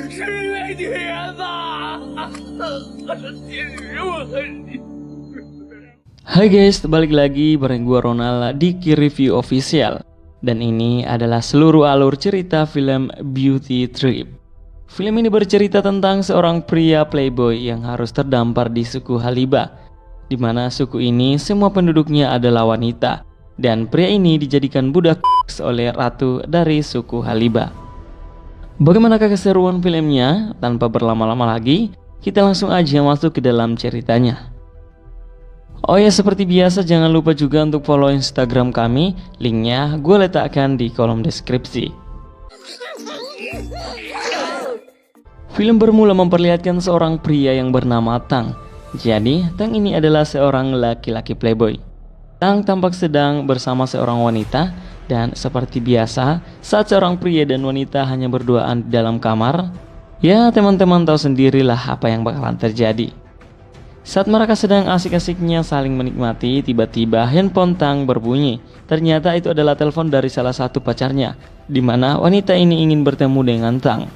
是因为女人吧？其实我很。Hai guys, balik lagi bareng gua Ronald di Ki Review Official. Dan ini adalah seluruh alur cerita film Beauty Trip. Film ini bercerita tentang seorang pria playboy yang harus terdampar di suku Haliba, di mana suku ini semua penduduknya adalah wanita, dan pria ini dijadikan budak oleh ratu dari suku Haliba. Bagaimanakah keseruan filmnya? Tanpa berlama-lama lagi, kita langsung aja masuk ke dalam ceritanya. Oh ya, seperti biasa jangan lupa juga untuk follow Instagram kami. Linknya gue letakkan di kolom deskripsi. Film bermula memperlihatkan seorang pria yang bernama Tang. Jadi Tang ini adalah seorang laki-laki playboy. Tang tampak sedang bersama seorang wanita. Dan seperti biasa, saat seorang pria dan wanita hanya berduaan di dalam kamar, ya teman-teman tahu sendirilah apa yang bakalan terjadi. Saat mereka sedang asik-asiknya saling menikmati, tiba-tiba handphone Tang berbunyi. Ternyata itu adalah telepon dari salah satu pacarnya, di mana wanita ini ingin bertemu dengan Tang.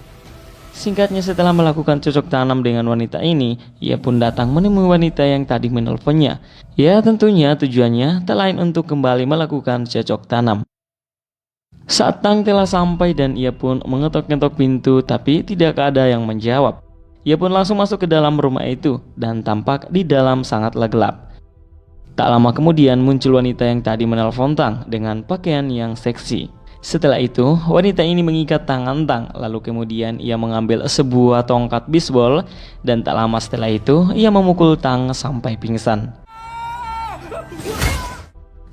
Singkatnya, setelah melakukan cocok tanam dengan wanita ini, ia pun datang menemui wanita yang tadi menelponnya. Ya tentunya tujuannya tak lain untuk kembali melakukan cocok tanam. Saat Tang telah sampai dan ia pun mengetok-ngetok pintu, tapi tidak ada yang menjawab. Ia pun langsung masuk ke dalam rumah itu dan tampak di dalam sangatlah gelap. Tak lama kemudian muncul wanita yang tadi menelpon Tang dengan pakaian yang seksi. Setelah itu wanita ini mengikat tangan Tang, lalu kemudian ia mengambil sebuah tongkat bisbol dan tak lama setelah itu ia memukul Tang sampai pingsan.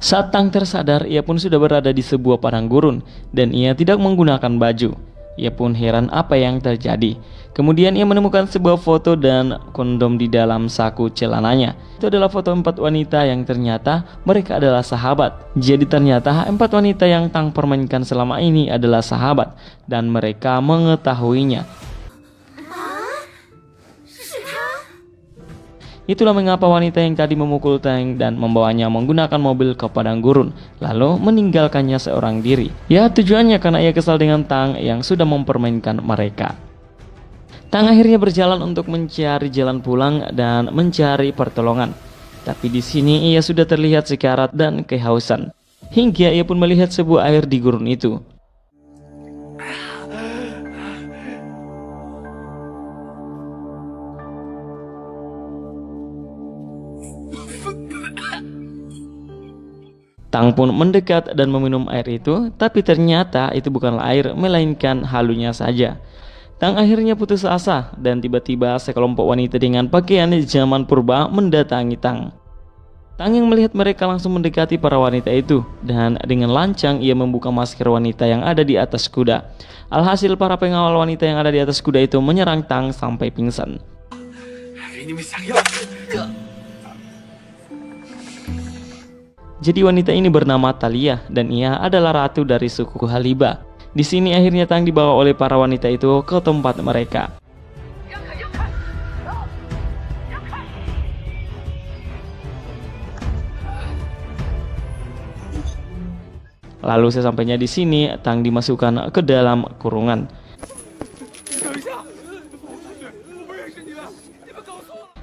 Saat Tang tersadar, ia pun sudah berada di sebuah padang gurun dan ia tidak menggunakan baju. Ia pun heran apa yang terjadi. Kemudian ia menemukan sebuah foto dan kondom di dalam saku celananya. Itu adalah foto 4 wanita yang ternyata mereka adalah sahabat. Jadi ternyata 4 wanita yang Tang permainkan selama ini adalah sahabat dan mereka mengetahuinya. Itulah mengapa wanita yang tadi memukul Tang dan membawanya menggunakan mobil ke padang gurun, lalu meninggalkannya seorang diri. Ya tujuannya karena ia kesal dengan Tang yang sudah mempermainkan mereka. Tang akhirnya berjalan untuk mencari jalan pulang dan mencari pertolongan. Tapi di sini ia sudah terlihat sekarat dan kehausan. Hingga ia pun melihat sebuah air di gurun itu. Tang pun mendekat dan meminum air itu, tapi ternyata itu bukanlah air, melainkan halunya saja. Tang akhirnya putus asa dan tiba-tiba sekelompok wanita dengan pakaian zaman purba mendatangi Tang. Tang yang melihat mereka langsung mendekati para wanita itu dan dengan lancang ia membuka masker wanita yang ada di atas kuda. Alhasil para pengawal wanita yang ada di atas kuda itu menyerang Tang sampai pingsan. Jadi wanita ini bernama Talia dan ia adalah ratu dari suku Haliba. Di sini akhirnya Tang dibawa oleh para wanita itu ke tempat mereka. Lalu sesampainya di sini Tang dimasukkan ke dalam kurungan.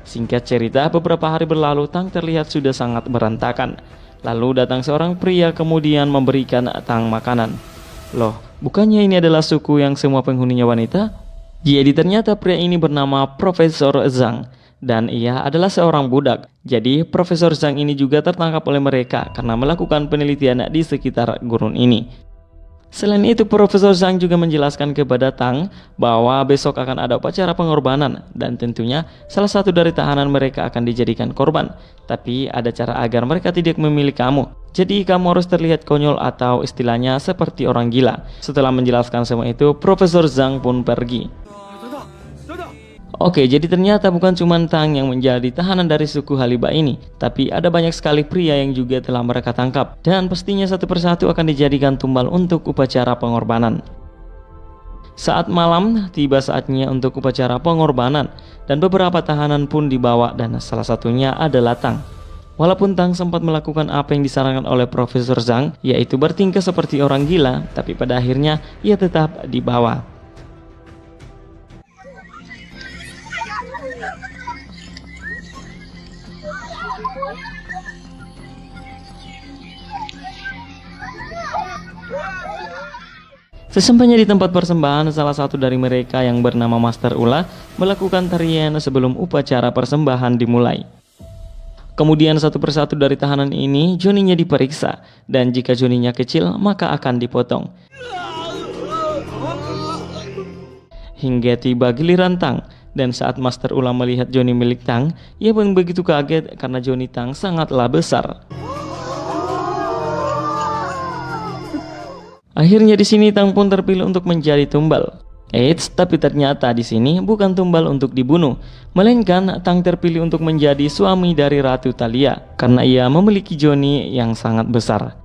Singkat cerita, beberapa hari berlalu Tang terlihat sudah sangat berantakan. Lalu datang seorang pria kemudian memberikan Tang makanan. Loh, bukannya ini adalah suku yang semua penghuninya wanita? Jadi ternyata pria ini bernama Profesor Zhang dan ia adalah seorang budak. Jadi Profesor Zhang ini juga tertangkap oleh mereka karena melakukan penelitian di sekitar gurun ini. Selain itu, Profesor Zhang juga menjelaskan kepada Tang bahwa besok akan ada upacara pengorbanan dan tentunya salah satu dari tahanan mereka akan dijadikan korban. Tapi ada cara agar mereka tidak memilih kamu. Jadi kamu harus terlihat konyol atau istilahnya seperti orang gila. Setelah menjelaskan semua itu, Profesor Zhang pun pergi. Oke, jadi ternyata bukan cuma Tang yang menjadi tahanan dari suku Haliba ini, tapi ada banyak sekali pria yang juga telah mereka tangkap, dan pastinya satu persatu akan dijadikan tumbal untuk upacara pengorbanan. Saat malam, tiba saatnya untuk upacara pengorbanan, dan beberapa tahanan pun dibawa dan salah satunya adalah Tang. Walaupun Tang sempat melakukan apa yang disarankan oleh Profesor Zhang, yaitu bertingkah seperti orang gila, tapi pada akhirnya ia tetap dibawa. Sesampainya di tempat persembahan, salah satu dari mereka yang bernama Master Ula melakukan tarian sebelum upacara persembahan dimulai. Kemudian satu persatu dari tahanan ini joninya diperiksa, dan jika joninya kecil maka akan dipotong. Hingga tiba giliran Tang, dan saat Master Ula melihat joni milik Tang, ia pun begitu kaget karena joni Tang sangatlah besar. Akhirnya di sini Tang pun terpilih untuk menjadi tumbal. Eits, tapi ternyata di sini bukan tumbal untuk dibunuh, melainkan Tang terpilih untuk menjadi suami dari Ratu Thalia karena ia memiliki joni yang sangat besar.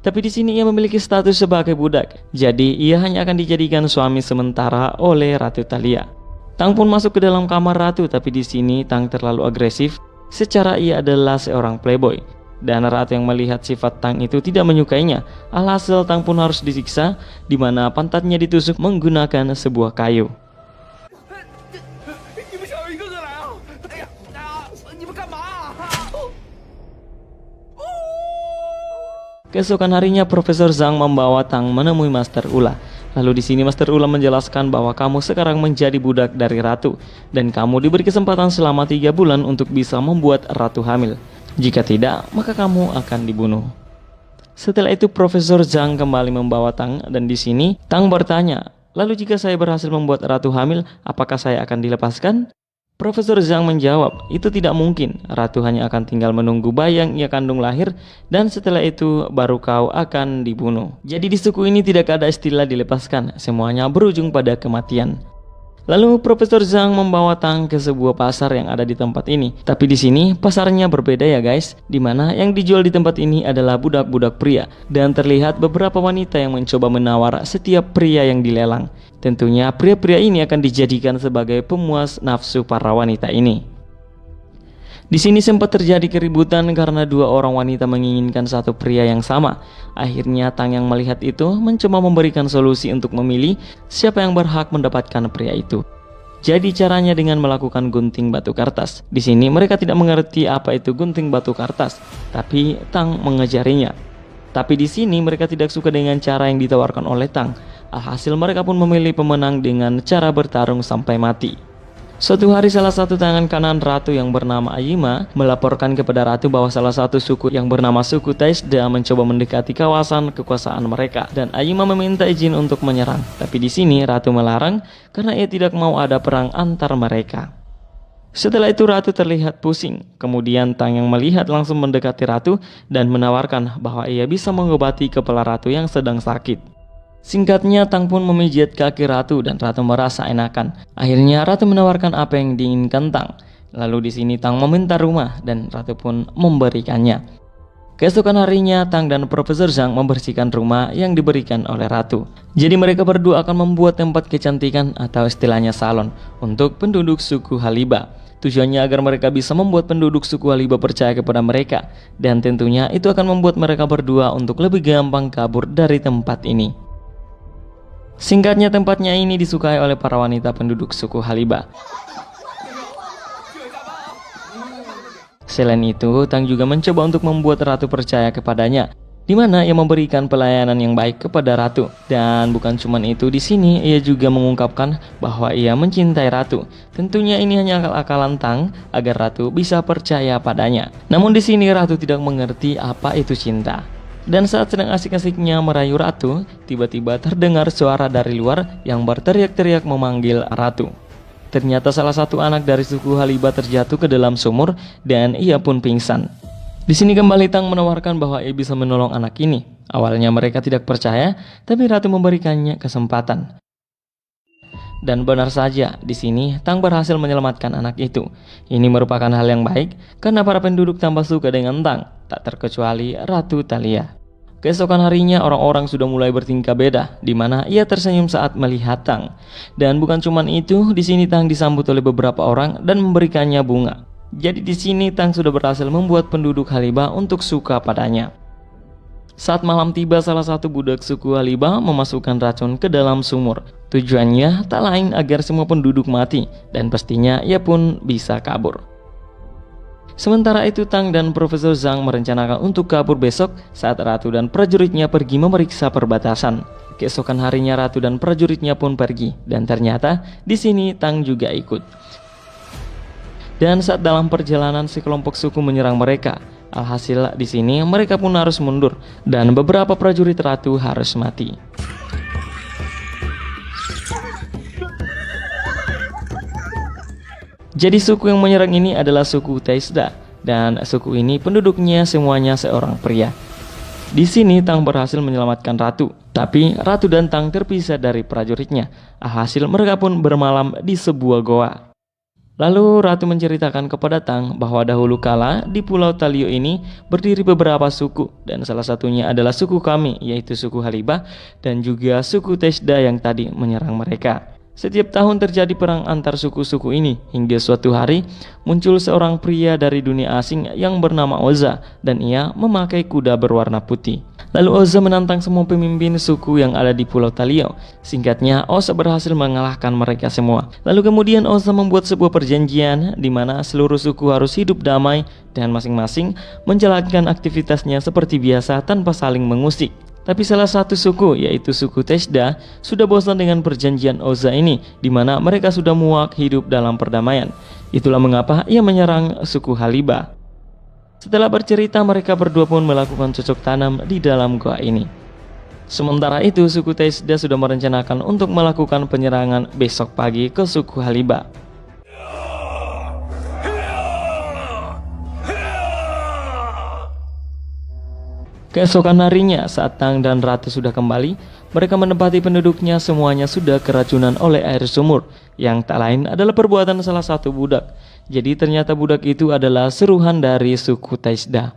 Tapi di sini ia memiliki status sebagai budak, jadi ia hanya akan dijadikan suami sementara oleh Ratu Thalia. Tang pun masuk ke dalam kamar Ratu, tapi di sini Tang terlalu agresif, secara ia adalah seorang playboy. Dan Ratu yang melihat sifat Tang itu tidak menyukainya. Alhasil Tang pun harus disiksa, di mana pantatnya ditusuk menggunakan sebuah kayu. Keesokan harinya Profesor Zhang membawa Tang menemui Master Ula. Lalu di sini Master Ula menjelaskan bahwa kamu sekarang menjadi budak dari Ratu, dan kamu diberi kesempatan selama 3 bulan untuk bisa membuat Ratu hamil. Jika tidak, maka kamu akan dibunuh. Setelah itu Profesor Zhang kembali membawa Tang, dan di sini Tang bertanya, lalu jika saya berhasil membuat Ratu hamil, apakah saya akan dilepaskan? Profesor Zhang menjawab, itu tidak mungkin. Ratu hanya akan tinggal menunggu bayi yang ia kandung lahir, dan setelah itu baru kau akan dibunuh. Jadi di suku ini tidak ada istilah dilepaskan, semuanya berujung pada kematian. Lalu Profesor Zhang membawa Tang ke sebuah pasar yang ada di tempat ini. Tapi di sini pasarnya berbeda ya guys, dimana yang dijual di tempat ini adalah budak-budak pria, dan terlihat beberapa wanita yang mencoba menawar setiap pria yang dilelang. Tentunya pria-pria ini akan dijadikan sebagai pemuas nafsu para wanita ini. Di sini sempat terjadi keributan karena 2 orang wanita menginginkan satu pria yang sama. Akhirnya Tang yang melihat itu mencoba memberikan solusi untuk memilih siapa yang berhak mendapatkan pria itu. Jadi caranya dengan melakukan gunting batu kertas. Di sini mereka tidak mengerti apa itu gunting batu kertas, tapi Tang mengajarinya. Tapi di sini mereka tidak suka dengan cara yang ditawarkan oleh Tang. Alhasil mereka pun memilih pemenang dengan cara bertarung sampai mati. Suatu hari salah satu tangan kanan Ratu yang bernama Ayima melaporkan kepada Ratu bahwa salah satu suku yang bernama suku Taisda mencoba mendekati kawasan kekuasaan mereka, dan Ayima meminta izin untuk menyerang. Tapi di sini Ratu melarang karena ia tidak mau ada perang antar mereka. Setelah itu Ratu terlihat pusing. Kemudian Tang yang melihat langsung mendekati Ratu dan menawarkan bahwa ia bisa mengobati kepala Ratu yang sedang sakit. Singkatnya Tang pun memijit kaki Ratu dan Ratu merasa enakan. Akhirnya Ratu menawarkan apa yang diinginkan Tang. Lalu di sini Tang meminta rumah dan Ratu pun memberikannya. Keesokan harinya Tang dan Profesor Zhang membersihkan rumah yang diberikan oleh Ratu. Jadi mereka berdua akan membuat tempat kecantikan atau istilahnya salon untuk penduduk suku Haliba. Tujuannya agar mereka bisa membuat penduduk suku Haliba percaya kepada mereka, dan tentunya itu akan membuat mereka berdua untuk lebih gampang kabur dari tempat ini. Singkatnya tempatnya ini disukai oleh para wanita penduduk suku Haliba. Selain itu, Tang juga mencoba untuk membuat Ratu percaya kepadanya, di mana ia memberikan pelayanan yang baik kepada Ratu. Dan bukan cuma itu, di sini ia juga mengungkapkan bahwa ia mencintai Ratu. Tentunya ini hanya akal-akalan Tang agar Ratu bisa percaya padanya. Namun di sini Ratu tidak mengerti apa itu cinta. Dan saat sedang asik-asiknya merayu Ratu, tiba-tiba terdengar suara dari luar yang berteriak-teriak memanggil Ratu. Ternyata salah satu anak dari suku Haliba terjatuh ke dalam sumur dan ia pun pingsan. Di sini kembali Tang menawarkan bahwa ia bisa menolong anak ini. Awalnya mereka tidak percaya, tapi Ratu memberikannya kesempatan. Dan benar saja, di sini Tang berhasil menyelamatkan anak itu. Ini merupakan hal yang baik karena para penduduk tambah suka dengan Tang, tak terkecuali Ratu Thalia. Keesokan harinya orang-orang sudah mulai bertingkah beda, di mana ia tersenyum saat melihat Tang. Dan bukan cuma itu, di sini Tang disambut oleh beberapa orang dan memberikannya bunga. Jadi di sini Tang sudah berhasil membuat penduduk Haliba untuk suka padanya. Saat malam tiba, salah satu budak suku Haliba memasukkan racun ke dalam sumur. Tujuannya tak lain agar semua penduduk mati, dan pastinya ia pun bisa kabur. Sementara itu Tang dan Profesor Zhang merencanakan untuk kabur besok saat Ratu dan prajuritnya pergi memeriksa perbatasan. Keesokan harinya Ratu dan prajuritnya pun pergi, dan ternyata di sini Tang juga ikut. Dan saat dalam perjalanan sekelompok suku menyerang mereka. Alhasil di sini mereka pun harus mundur dan beberapa prajurit ratu harus mati. Jadi suku yang menyerang ini adalah suku Taisda, dan suku ini penduduknya semuanya seorang pria. Di sini Tang berhasil menyelamatkan ratu, tapi ratu dan Tang terpisah dari prajuritnya. Alhasil mereka pun bermalam di sebuah goa. Lalu Ratu menceritakan kepada Tang bahwa dahulu kala di Pulau Talio ini berdiri beberapa suku, dan salah satunya adalah suku kami, yaitu suku Haliba dan juga suku Taisda yang tadi menyerang mereka. Setiap tahun terjadi perang antar suku-suku ini, hingga suatu hari muncul seorang pria dari dunia asing yang bernama Oza, dan ia memakai kuda berwarna putih. Lalu Oza menantang semua pemimpin suku yang ada di Pulau Talio. Singkatnya, Oza berhasil mengalahkan mereka semua. Lalu kemudian Oza membuat sebuah perjanjian di mana seluruh suku harus hidup damai dan masing-masing menjalankan aktivitasnya seperti biasa tanpa saling mengusik. Tapi salah satu suku, yaitu suku Taisda, sudah bosan dengan perjanjian Oza ini, di mana mereka sudah muak hidup dalam perdamaian. Itulah mengapa ia menyerang suku Haliba. Setelah bercerita, mereka berdua pun melakukan cocok tanam di dalam goa ini. Sementara itu, suku Taisda sudah merencanakan untuk melakukan penyerangan besok pagi ke suku Haliba. Keesokan harinya, saat Tang dan Ratu sudah kembali, mereka menempati penduduknya semuanya sudah keracunan oleh air sumur, yang tak lain adalah perbuatan salah satu budak. Jadi ternyata budak itu adalah seruhan dari suku Taisda.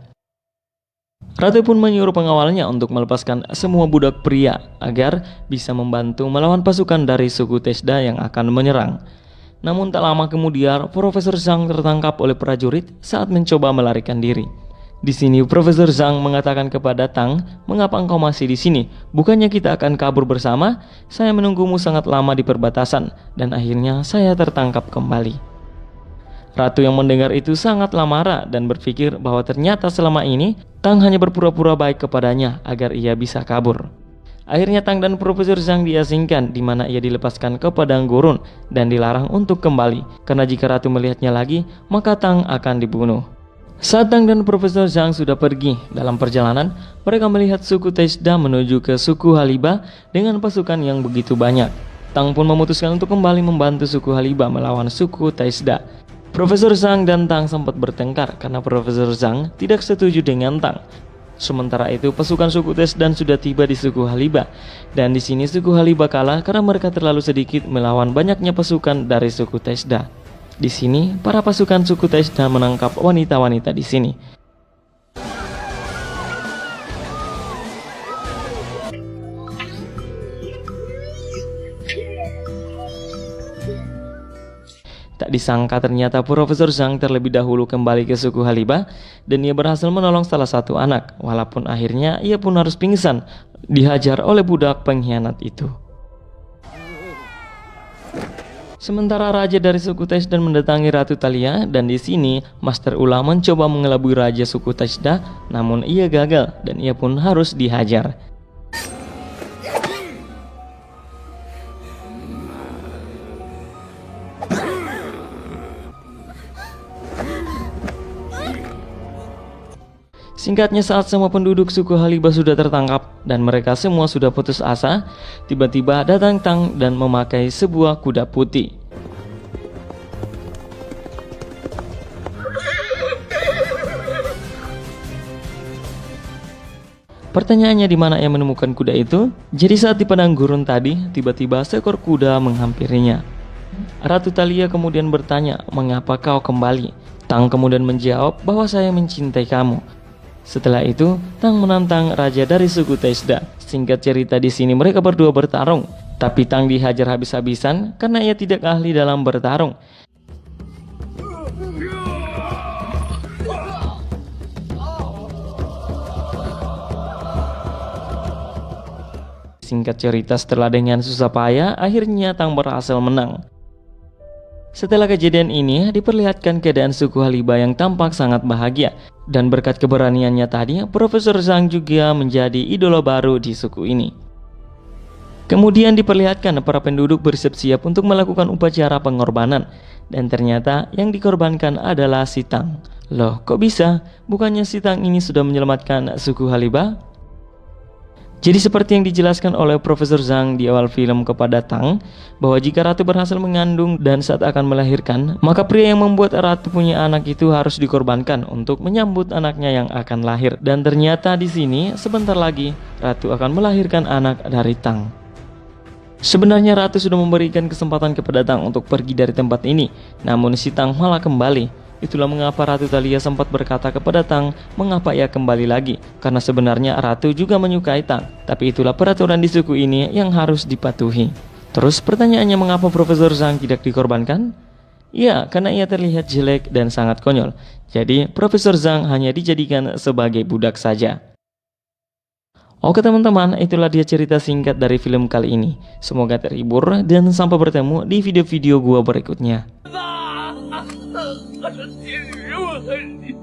Ratu pun menyuruh pengawalnya untuk melepaskan semua budak pria agar bisa membantu melawan pasukan dari suku Taisda yang akan menyerang. Namun tak lama kemudian, Profesor Zhang tertangkap oleh prajurit saat mencoba melarikan diri. Di sini Profesor Zhang mengatakan kepada Tang, "Mengapa engkau masih di sini? Bukannya kita akan kabur bersama? Saya menunggumu sangat lama di perbatasan, dan akhirnya saya tertangkap kembali." Ratu yang mendengar itu sangatlah marah dan berpikir bahwa ternyata selama ini Tang hanya berpura-pura baik kepadanya agar ia bisa kabur. Akhirnya Tang dan Profesor Zhang diasingkan, di mana ia dilepaskan ke padang gurun dan dilarang untuk kembali, karena jika Ratu melihatnya lagi, maka Tang akan dibunuh. Saat Tang dan Profesor Zhang sudah pergi dalam perjalanan, mereka melihat suku Taisda menuju ke suku Haliba dengan pasukan yang begitu banyak. Tang pun memutuskan untuk kembali membantu suku Haliba melawan suku Taisda. Profesor Zhang dan Tang sempat bertengkar karena Profesor Zhang tidak setuju dengan Tang. Sementara itu pasukan suku Taisda sudah tiba di suku Haliba, dan di sini suku Haliba kalah karena mereka terlalu sedikit melawan banyaknya pasukan dari suku Taisda. Di sini para pasukan suku Taisda menangkap wanita-wanita di sini. Tak disangka ternyata Profesor Zhang terlebih dahulu kembali ke suku Haliba dan ia berhasil menolong salah satu anak, walaupun akhirnya ia pun harus pingsan dihajar oleh budak pengkhianat itu. Sementara raja dari suku Taisda mendatangi Ratu Thalia, dan di sini Master Ula mencoba mengelabui raja suku Taisda, namun ia gagal dan ia pun harus dihajar. Singkatnya, saat semua penduduk suku Haliba sudah tertangkap dan mereka semua sudah putus asa, tiba-tiba datang Tang dan memakai sebuah kuda putih. Pertanyaannya, di mana ia menemukan kuda itu? Jadi saat di padang gurun tadi, tiba-tiba seekor kuda menghampirinya. Ratu Thalia kemudian bertanya, "Mengapa kau kembali?" Tang kemudian menjawab bahwa saya mencintai kamu. Setelah itu, Tang menantang raja dari suku Taisda. Singkat cerita, di sini mereka berdua bertarung, tapi Tang dihajar habis-habisan karena ia tidak ahli dalam bertarung. singkat cerita, setelah dengan susah payah, akhirnya Tang berhasil menang. Setelah kejadian ini, diperlihatkan keadaan suku Haliba yang tampak sangat bahagia. Dan berkat keberaniannya tadi, Profesor Zhang juga menjadi idola baru di suku ini. Kemudian diperlihatkan para penduduk bersiap-siap untuk melakukan upacara pengorbanan. Dan ternyata yang dikorbankan adalah si Tang. Loh, kok bisa? Bukannya si Tang ini sudah menyelamatkan suku Haliba? Jadi seperti yang dijelaskan oleh Profesor Zhang di awal film kepada Tang, bahwa jika ratu berhasil mengandung dan saat akan melahirkan, maka pria yang membuat ratu punya anak itu harus dikorbankan untuk menyambut anaknya yang akan lahir. Dan ternyata di sini sebentar lagi ratu akan melahirkan anak dari Tang. Sebenarnya ratu sudah memberikan kesempatan kepada Tang untuk pergi dari tempat ini, namun si Tang malah kembali. Itulah mengapa Ratu Thalia sempat berkata kepada Tang mengapa ia kembali lagi, karena sebenarnya ratu juga menyukai Tang. Tapi itulah peraturan di suku ini yang harus dipatuhi. Terus pertanyaannya, mengapa Profesor Zhang tidak dikorbankan? Ya, karena ia terlihat jelek dan sangat konyol. Jadi Profesor Zhang hanya dijadikan sebagai budak saja. Oke teman-teman, itulah dia cerita singkat dari film kali ini. Semoga terhibur dan sampai bertemu di video-video gua berikutnya. 我的天，我恨你。